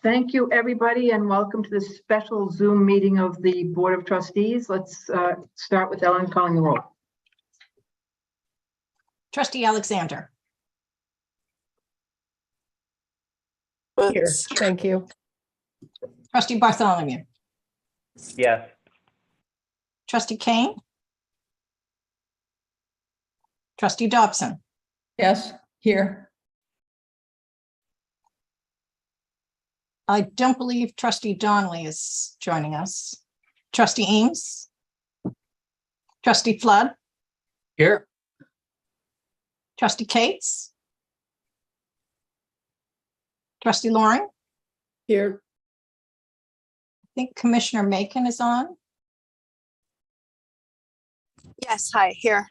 Thank you, everybody, and welcome to this special Zoom meeting of the Board of Trustees. Let's start with Ellen calling the roll. Trustee Alexander. Here, thank you. Trustee Bartholomew. Yes. Trustee Kane. Trustee Dobson. Yes, here. I don't believe Trustee Donnelly is joining us. Trustee Ames. Trustee Flood. Here. Trustee Cates. Trustee Loring. I Here. think Commissioner Macon is on. Yes, hi, here.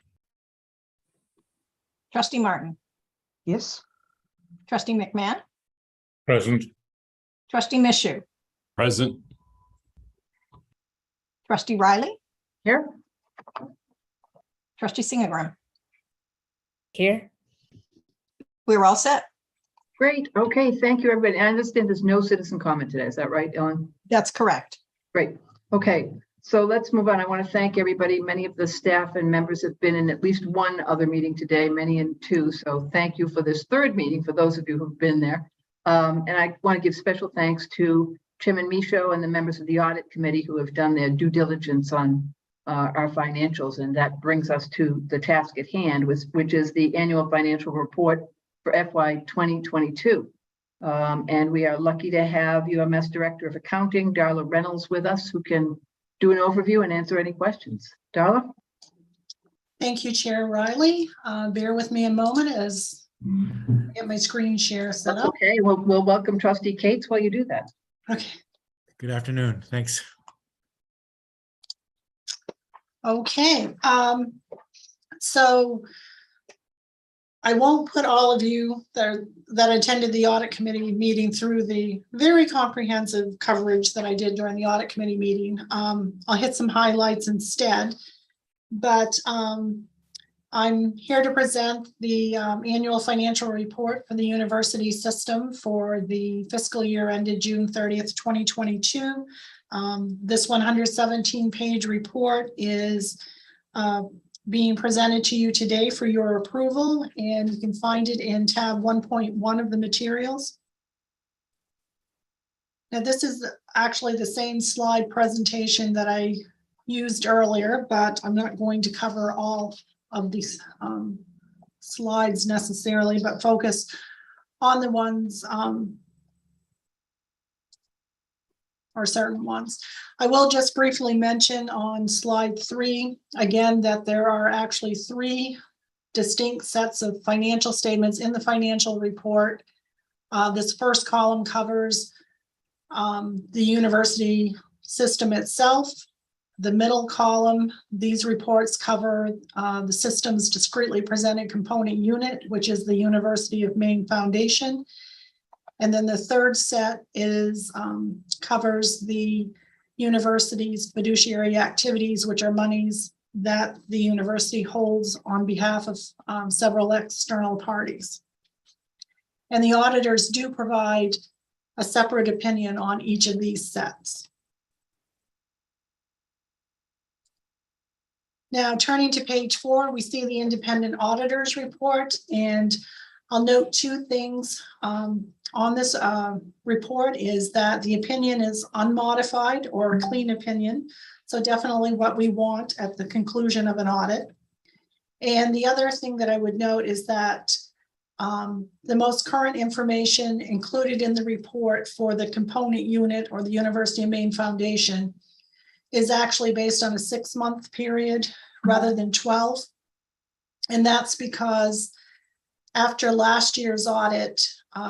Trustee Martin. Yes. Trustee McMahon. Present. Trustee Mishu. Present. Trustee Riley. Here. Trustee Singagram. Here. We're all set. Great. Okay. Thank you, everybody. I understand there's no citizen comment today. Is that right, Ellen? That's correct. Great. Okay. So let's move on. I want to thank everybody. Many of the staff and members have been in at least one other meeting today, many in two. So thank you for this third meeting for those of you who've been there. And I want to give special thanks to Chairman Michaud and the members of the audit committee who have done their due diligence on our financials. And that brings us to the task at hand, which is the annual financial report for FY 2022. And we are lucky to have UMS Director of Accounting, Darla Reynolds, with us, who can do an overview and answer any questions. Darla? Thank you, Chair Riley. Bear with me a moment as I get my screen share set up. Okay, we'll welcome Trustee Cates while you do that. Okay. Good afternoon. Thanks. Okay. So I won't put all of you that attended the audit committee meeting through the very comprehensive coverage that I did during the audit committee meeting. I'll hit some highlights instead, but I'm here to present the annual financial report for the university system for the fiscal year ended June 30th, 2022. This 117-page report is being presented to you today for your approval, and you can find it in tab 1.1 of the materials. Now, this is actually the same slide presentation that I used earlier, but I'm not going to cover all of these slides necessarily, but focus on the ones or certain ones. I will just briefly mention on slide 3 again that there are actually 3 distinct sets of financial statements in the financial report. This first column covers the university system itself. The middle column, these reports cover the system's discretely presented component unit, which is the University of Maine Foundation. And then the third set is covers the university's fiduciary activities, which are monies that the university holds on behalf of several external parties. And the auditors do provide a separate opinion on each of these sets. Now, turning to page 4, we see the independent auditors report, and I'll note 2 things on this report is that the opinion is unmodified or a clean opinion. So definitely what we want at the conclusion of an audit. And the other thing that I would note is that the most current information included in the report for the component unit or the University of Maine Foundation is actually based on a 6-month period rather than 12. And that's because after last year's audit,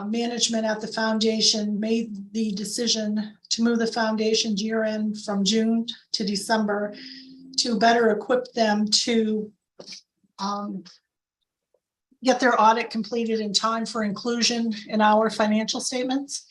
management at the foundation made the decision to move the foundation's year end from June to December to better equip them to get their audit completed in time for inclusion in our financial statements.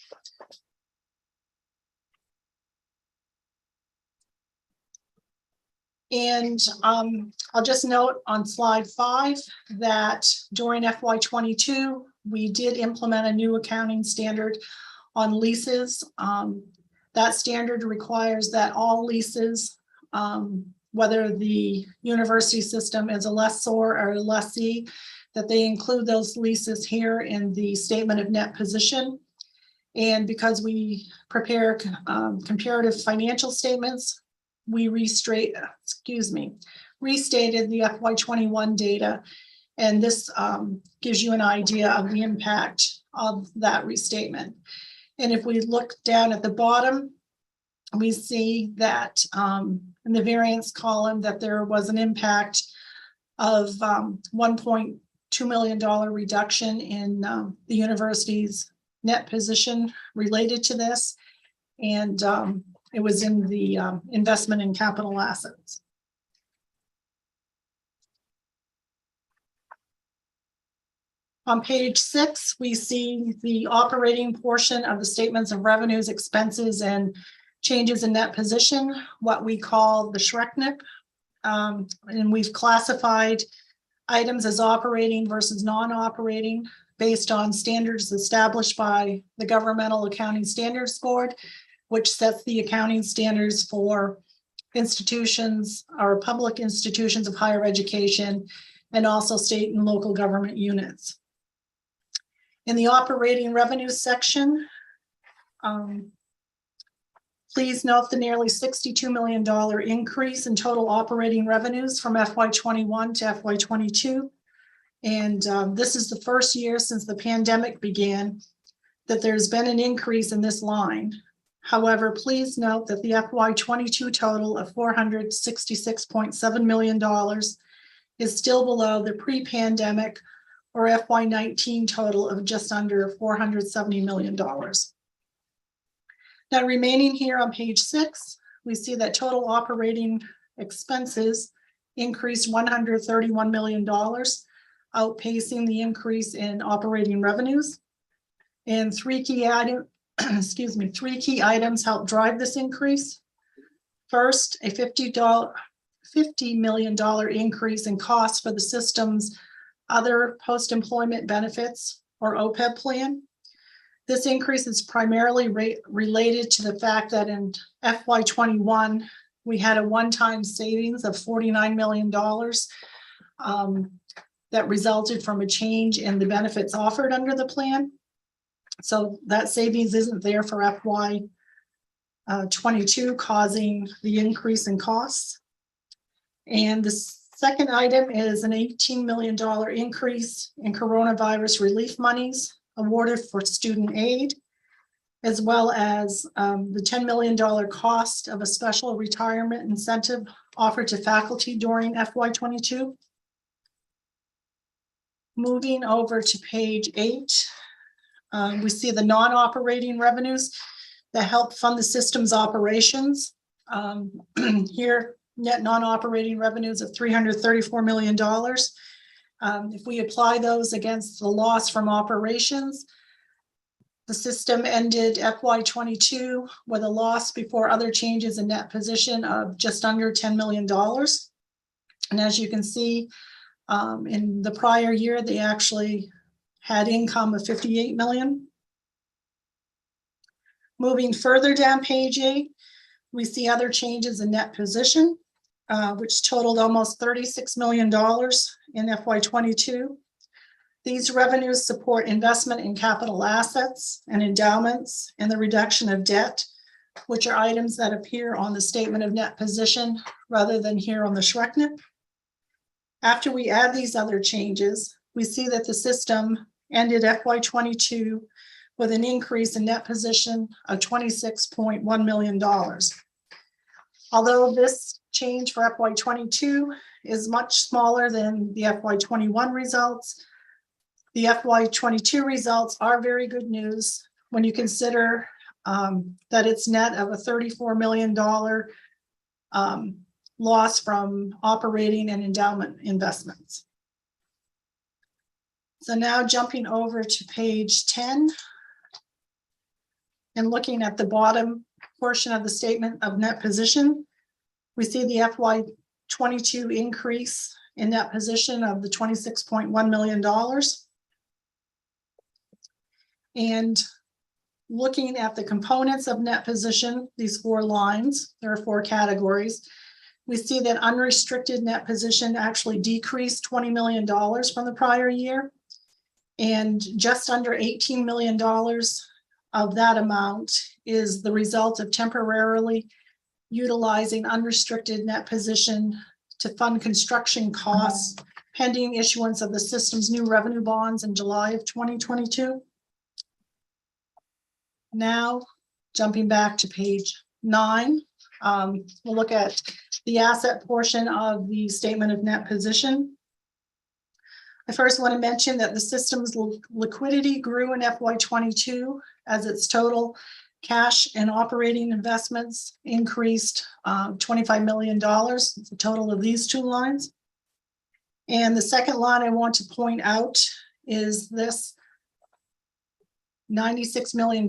And I'll just note on slide 5 that during FY22, we did implement a new accounting standard on leases. That standard requires that all leases, whether the university system is a lessor or a lessee, that they include those leases here in the statement of net position. And because we prepare comparative financial statements, we restated the FY21 data. And this gives you an idea of the impact of that restatement. And if we look down at the bottom, we see that in the variance column that there was an impact of $1.2 million reduction in the university's net position related to this. And it was in the investment in capital assets. On page 6, we see the operating portion of the statements of revenues, expenses, and changes in net position, what we call the SHRECNIP. And we've classified items as operating versus non-operating based on standards established by the Governmental Accounting Standards Board, which sets the accounting standards for institutions or public institutions of higher education and also state and local government units. In the operating revenue section, please note the nearly $62 million increase in total operating revenues from FY21 to FY22. And this is the first year since the pandemic began that there's been an increase in this line. However, please note that the FY22 total of $466.7 million is still below the pre-pandemic or FY19 total of just under $470 million. Now, remaining here on page 6, we see that total operating expenses increased $131 million, outpacing the increase in operating revenues. And three key items helped drive this increase. First, a $50 million increase in costs for the system's other post-employment benefits or OPEB plan. This increase is primarily related to the fact that in FY21, we had a one-time savings of $49 million that resulted from a change in the benefits offered under the plan. So that savings isn't there for FY22, causing the increase in costs. And the second item is an $18 million increase in coronavirus relief monies awarded for student aid, as well as the $10 million cost of a special retirement incentive offered to faculty during FY22. Moving over to page 8, we see the non-operating revenues that help fund the system's operations. Here, net non-operating revenues of $334 million. If we apply those against the loss from operations, the system ended FY22 with a loss before other changes in net position of just under $10 million. And as you can see, in the prior year, they actually had income of $58 million. Moving further down page 8, we see other changes in net position, which totaled almost $36 million in FY22. These revenues support investment in capital assets and endowments and the reduction of debt, which are items that appear on the statement of net position rather than here on the SHRECNIP. After we add these other changes, we see that the system ended FY22 with an increase in net position of $26.1 million. Although this change for FY22 is much smaller than the FY21 results, the FY22 results are very good news when you consider that it's net of a $34 million loss from operating and endowment investments. So now jumping over to page 10 and looking at the bottom portion of the statement of net position, we see the FY22 increase in net position of the $26.1 million. And looking at the components of net position, these 4 lines, there are 4 categories. We see that unrestricted net position actually decreased $20 million from the prior year. And just under $18 million of that amount is the result of temporarily utilizing unrestricted net position to fund construction costs pending issuance of the system's new revenue bonds in July of 2022. Now, jumping back to page 9, we'll look at the asset portion of the statement of net position. I first want to mention that the system's liquidity grew in FY22 as its total cash and operating investments increased $25 million, the total of these 2 lines. And the second line I want to point out is this $96 million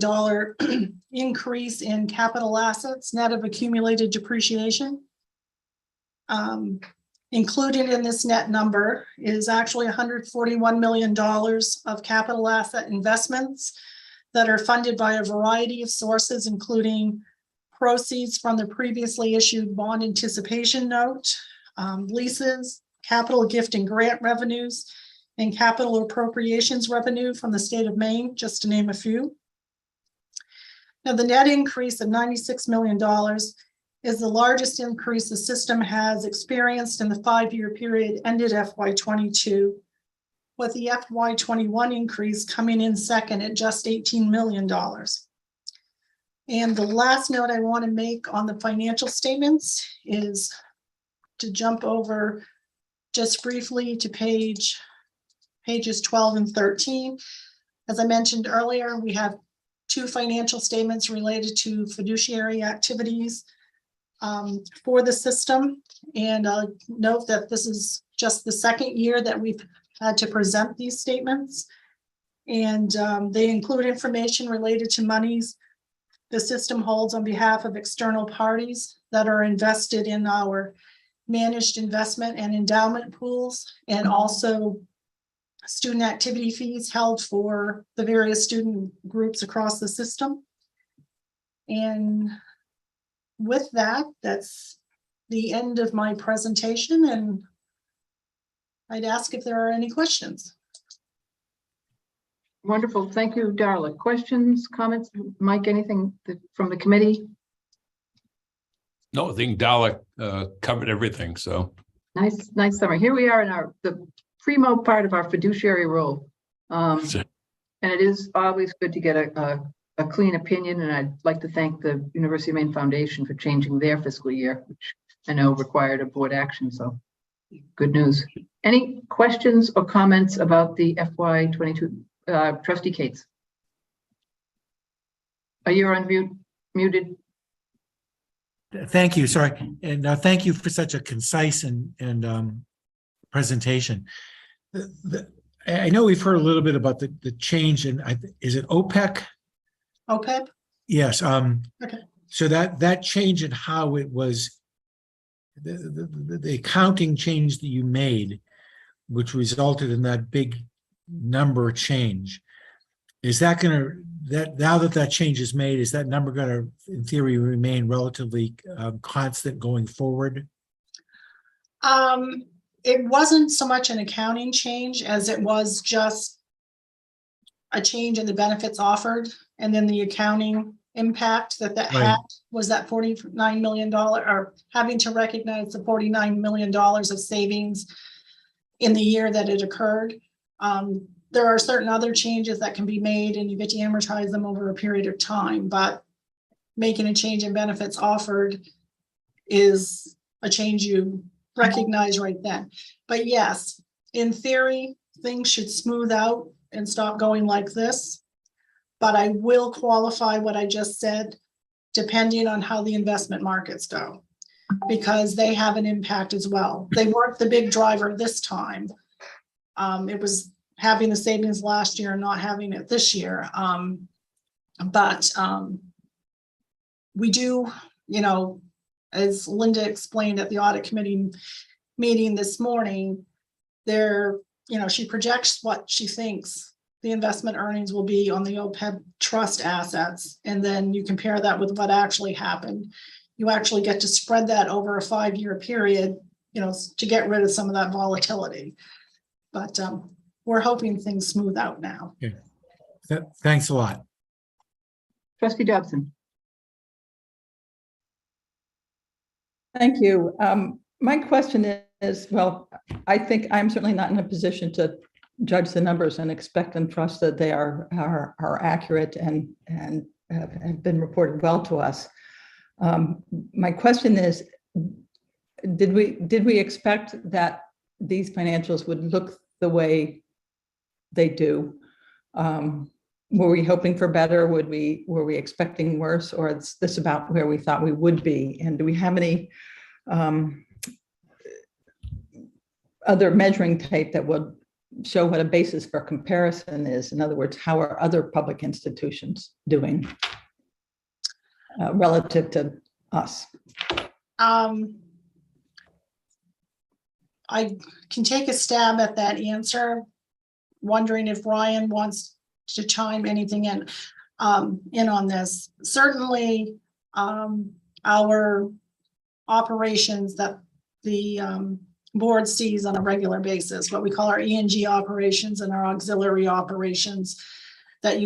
increase in capital assets net of accumulated depreciation. Included in this net number is actually $141 million of capital asset investments that are funded by a variety of sources, including proceeds from the previously issued bond anticipation note, leases, capital gift and grant revenues, and capital appropriations revenue from the state of Maine, just to name a few. Now, the net increase of $96 million is the largest increase the system has experienced in the 5-year period ended FY22, with the FY21 increase coming in second at just $18 million. And the last note I want to make on the financial statements is to jump over just briefly to pages 12 and 13. As I mentioned earlier, we have 2 financial statements related to fiduciary activities for the system. And note that this is just the 2nd year that we've had to present these statements. And they include information related to monies the system holds on behalf of external parties that are invested in our managed investment and endowment pools, and also student activity fees held for the various student groups across the system. And with that, that's the end of my presentation, and I'd ask if there are any questions. Wonderful. Thank you, Darla. Questions, comments? Mike, anything from the committee? No, I think Dalek covered everything, so. Nice summary. Here we are in the primo part of our fiduciary role. And it is always good to get a clean opinion, and I'd like to thank the University of Maine Foundation for changing their fiscal year, which I know required a board action, so good news. Any questions or comments about the FY22? Trustee Cates. Are you muted? Thank you. Sorry. And thank you for such a concise and presentation. I know we've heard a little bit about the change in, is it OPEC? OPEC? Yes. Okay. So that change in how it was, the accounting change that you made, which resulted in that big number change, is that going to, now that change is made, is that number going to, in theory, remain relatively constant going forward? It wasn't so much an accounting change as it was just a change in the benefits offered, and then the accounting impact that Right. had was that $49 million, or having to recognize the $49 million of savings in the year that it occurred. There are certain other changes that can be made, and you get to amortize them over a period of time, but making a change in benefits offered is a change you recognize right then. But yes, in theory, things should smooth out and stop going like this. But I will qualify what I just said, depending on how the investment markets go, because they have an impact as well. They weren't the big driver this time. It was having the savings last year and not having it this year. But we do, as Linda explained at the audit committee meeting this morning, she projects what she thinks the investment earnings will be on the OPEB trust assets. And then you compare that with what actually happened. You actually get to spread that over a 5-year period, to get rid of some of that volatility. But we're hoping things smooth out now. Thanks a lot. Trustee Dobson. Thank you. My question is, well, I think I'm certainly not in a position to judge the numbers and expect and trust that they are accurate and have been reported well to us. My question is, did we expect that these financials would look the way they do? Were we hoping for better? Were we expecting worse, or is this about where we thought we would be? And do we have any other measuring tape that would show what a basis for comparison is? In other words, how are other public institutions doing relative to us? I can take a stab at that answer, wondering if Ryan wants to chime anything in on this. Certainly, our operations that the board sees on a regular basis, what we call our E&G operations and our auxiliary operations that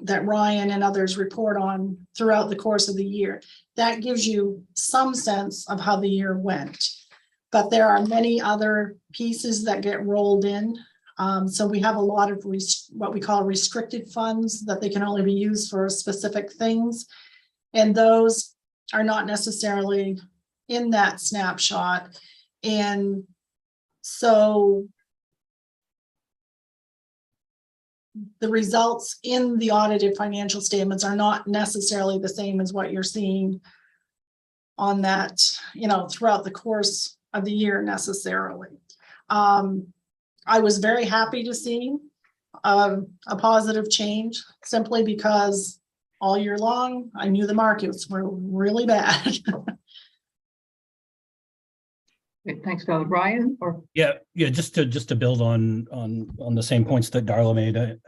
that Ryan and others report on throughout the course of the year. That gives you some sense of how the year went. But there are many other pieces that get rolled in. So we have a lot of what we call restricted funds that they can only be used for specific things. And those are not necessarily in that snapshot. And so the results in the audited financial statements are not necessarily the same as what you're seeing on that, throughout the course of the year necessarily. I was very happy to see a positive change, simply because all year long, I knew the markets were really bad. Great, thanks, Darla. Ryan, or Yeah, just to build on the same points that Darla made.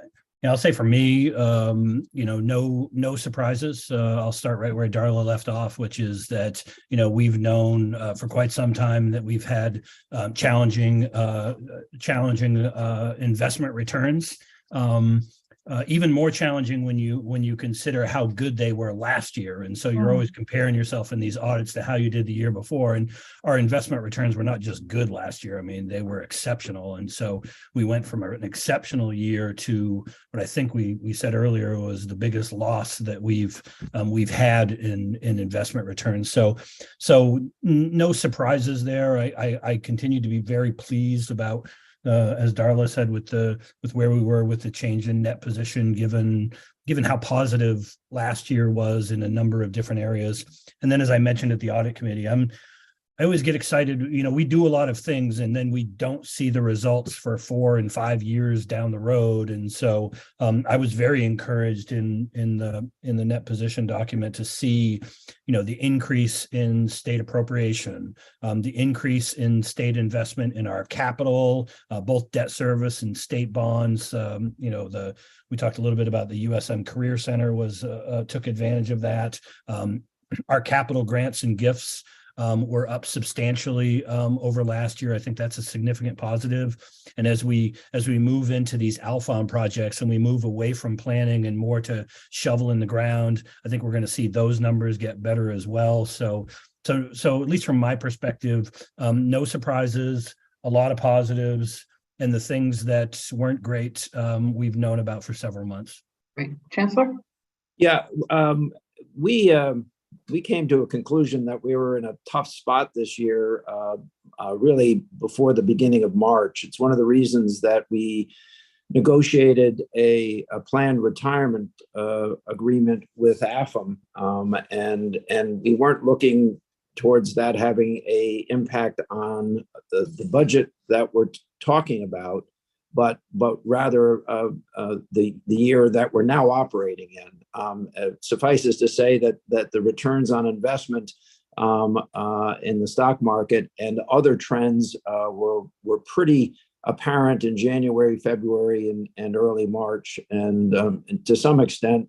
I'll say for me, no surprises. I'll start right where Darla left off, which is that we've known for quite some time that we've had challenging investment returns. Even more challenging when you consider how good they were last year. And so you're always comparing yourself in these audits to how you did the year before. And our investment returns were not just good last year. I mean, they were exceptional. And so we went from an exceptional year to what I think we said earlier was the biggest loss that we've had in investment returns. So no surprises there. I continue to be very pleased about, as Darla said, with where we were with the change in net position, given how positive last year was in a number of different areas. And then, as I mentioned at the audit committee, I always get excited. We do a lot of things and then we don't see the results for 4 and 5 years down the road. And so I was very encouraged in the net position document to see, the increase in state appropriation, the increase in state investment in our capital, both debt service and state bonds. We talked a little bit about the USM Career Center took advantage of that. Our capital grants and gifts were up substantially over last year. I think that's a significant positive. And as we move into these Alphon projects and we move away from planning and more to shovel in the ground, I think we're going to see those numbers get better as well. So at least from my perspective, no surprises, a lot of positives, and the things that weren't great, we've known about for several months. great, Chancellor. Yeah, we came to a conclusion that we were in a tough spot this year, really before the beginning of March. It's one of the reasons that we negotiated a planned retirement agreement with AFM, and we weren't looking towards that having a impact on the budget that we're talking about, but rather the year that we're now operating in. Suffices to say that the returns on investment in the stock market and other trends were pretty apparent in January, February, and early March. And to some extent,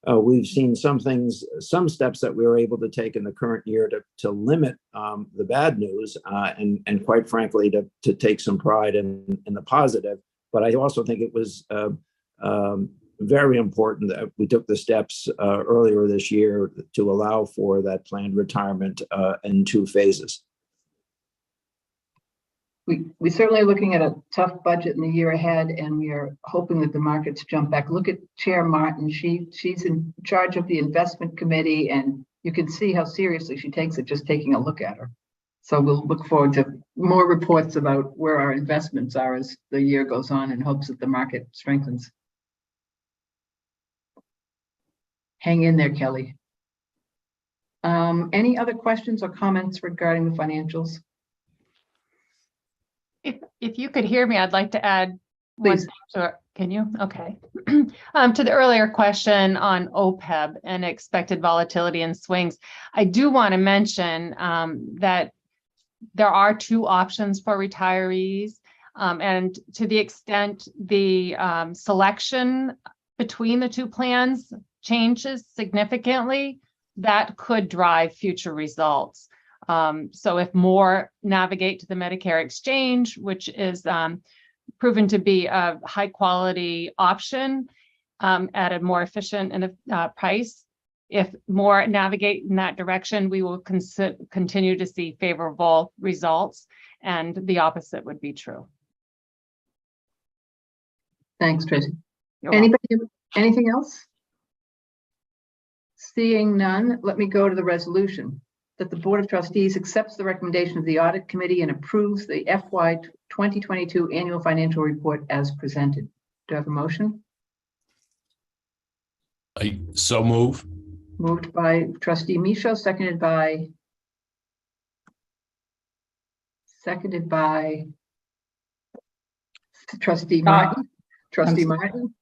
we've seen some steps that we were able to take in the current year to limit the bad news, and quite frankly, to take some pride in the positive. But I also think it was very important that we took the steps earlier this year to allow for that planned retirement in 2 phases. We certainly are looking at a tough budget in the year ahead, and we are hoping that the markets jump back. Look at Chair Martin. She's in charge of the investment committee, and you can see how seriously she takes it just taking a look at her. So we'll look forward to more reports about where our investments are as the year goes on, in hopes that the market strengthens. Hang in there, Kelly. Any other questions or comments regarding the financials? If you could hear me, I'd like to add one Please. thing to it. Can you? Okay. To the earlier question on OPEB and expected volatility and swings, I do want to mention that there are 2 options for retirees. And to the extent the selection between the 2 plans changes significantly, that could drive future results. So if more navigate to the Medicare exchange, which is proven to be a high quality option at a more efficient and price, if more navigate in that direction, we will continue to see favorable results, and the opposite would be true. Thanks, Tracy. You're welcome. Anybody, anything else? Seeing none, let me go to the resolution that the Board of Trustees accepts the recommendation of the Audit Committee and approves the FY 2022 annual financial report as presented. Do I have a motion? I so move. Moved by Trustee Michaud, seconded by Trustee Martin. Trustee Martin.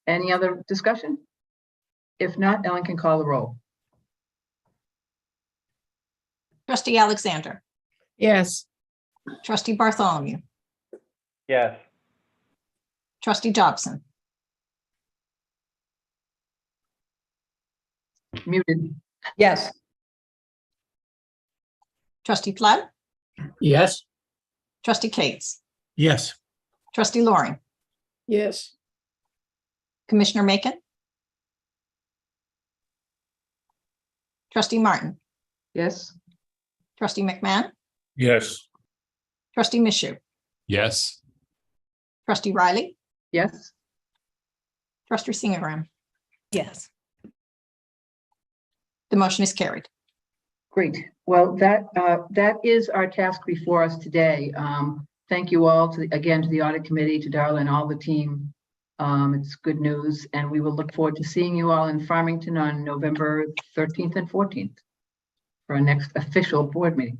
Any other discussion? If not, Ellen can call the roll. Trustee Alexander, Yes. trustee Bartholomew, Yes. trustee Dobson, Muted. Yes. trustee Flood, Yes. trustee Cates, Yes. trustee Loring, Yes. Commissioner Macon, trustee Martin, Yes. trustee McMahon, Yes. trustee Michaud, Yes. trustee Riley, Yes. trustee Singagram. Yes. The motion is carried. Great. Well, that is our task before us today. Thank you all again to the Audit Committee, to Darla and all the team. It's good news, and we will look forward to seeing you all in Farmington on November 13th and 14th for our next official board meeting.